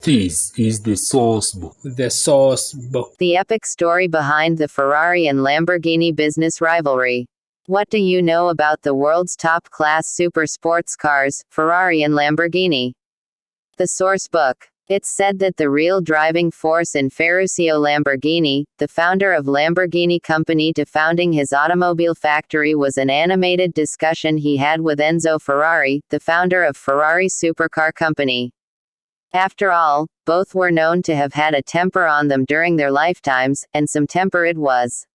This is the source book. The source book. The epic story behind the Ferrari and Lamborghini business rivalry. What do you know about the world's top-class super sports cars, Ferrari and Lamborghini? The source book. It's said that the real driving force in Ferruccio Lamborghini, the founder of Lamborghini Company, to founding his automobile factory was an animated discussion he had with Enzo Ferrari, the founder of Ferrari Supercar Company. After all, both were known to have had a temper on them during their lifetimes, and some temper it was.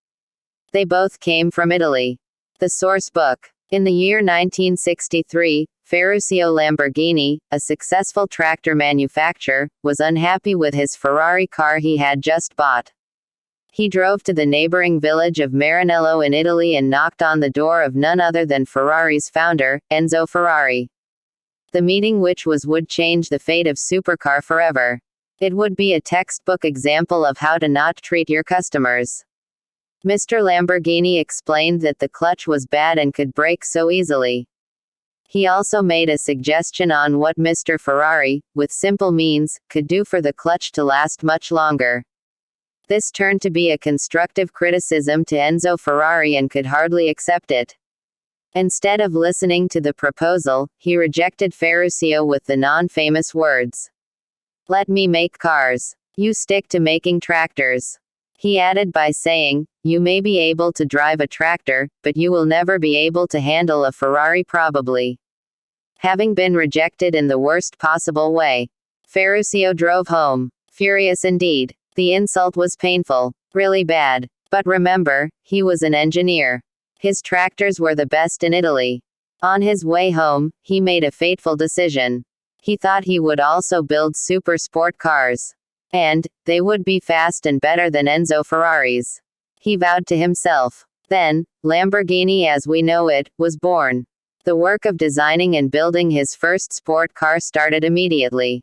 They both came from Italy. The source book. In the year 1963, Ferruccio Lamborghini, a successful tractor manufacturer, was unhappy with his Ferrari car he had just bought. He drove to the neighboring village of Maranello in Italy and knocked on the door of none other than Ferrari's founder, Enzo Ferrari. The meeting would change the fate of supercar forever. It would be a textbook example of how to not treat your customers. Mr. Lamborghini explained that the clutch was bad and could break so easily. He also made a suggestion on what Mr. Ferrari, with simple means, could do for the clutch to last much longer. This turned to be a constructive criticism to Enzo Ferrari and could hardly accept it. Instead of listening to the proposal, he rejected Ferruccio with the non-famous words, "Let me make cars. You stick to making tractors." He added by saying, "You may be able to drive a tractor, but you will never be able to handle a Ferrari probably." Having been rejected in the worst possible way, Ferruccio drove home, furious indeed. The insult was painful, really bad. But remember, he was an engineer. His tractors were the best in Italy. On his way home, he made a fateful decision. He thought he would also build super sport cars. And, they would be fast and better than Enzo Ferrari's. He vowed to himself. Then, Lamborghini as we know it, was born. The work of designing and building his first sport car started immediately.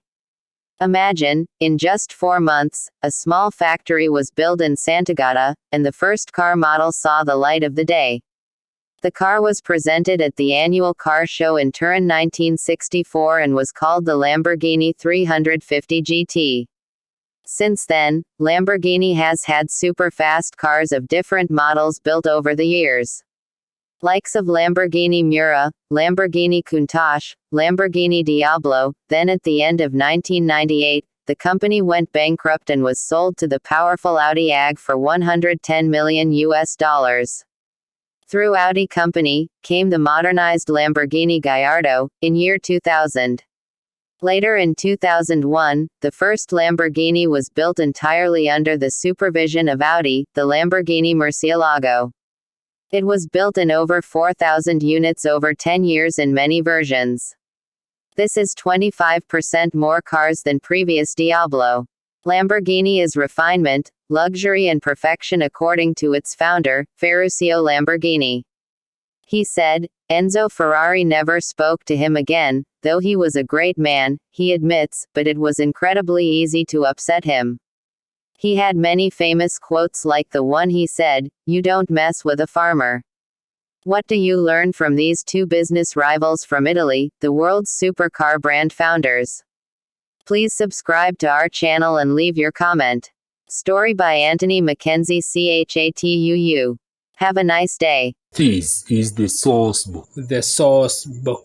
Imagine, in just 4 months, a small factory was built in Sant'Agata, and the first car model saw the light of the day. The car was presented at the annual car show in Turin 1964 and was called the Lamborghini 350 GT. Since then, Lamborghini has had super fast cars of different models built over the years. Likes of Lamborghini Miura, Lamborghini Countach, Lamborghini Diablo. Then at the end of 1998, the company went bankrupt and was sold to the powerful Audi AG for $110 million. Through Audi company, came the modernized Lamborghini Gallardo, in year 2000. Later in 2001, the first Lamborghini was built entirely under the supervision of Audi, the Lamborghini Murcielago. It was built in over 4,000 units over 10 years in many versions. This is 25% more cars than previous Diablo. Lamborghini is refinement, luxury and perfection according to its founder, Ferruccio Lamborghini. He said, Enzo Ferrari never spoke to him again, though he was a great man, he admits, but it was incredibly easy to upset him. He had many famous quotes like the one he said, "You don't mess with a farmer." What do you learn from these two business rivals from Italy, the world's supercar brand founders? Please subscribe to our channel and leave your comment. Story by Anthony Mackenzie Chattuu. Have a nice day. This is the source book. The source book.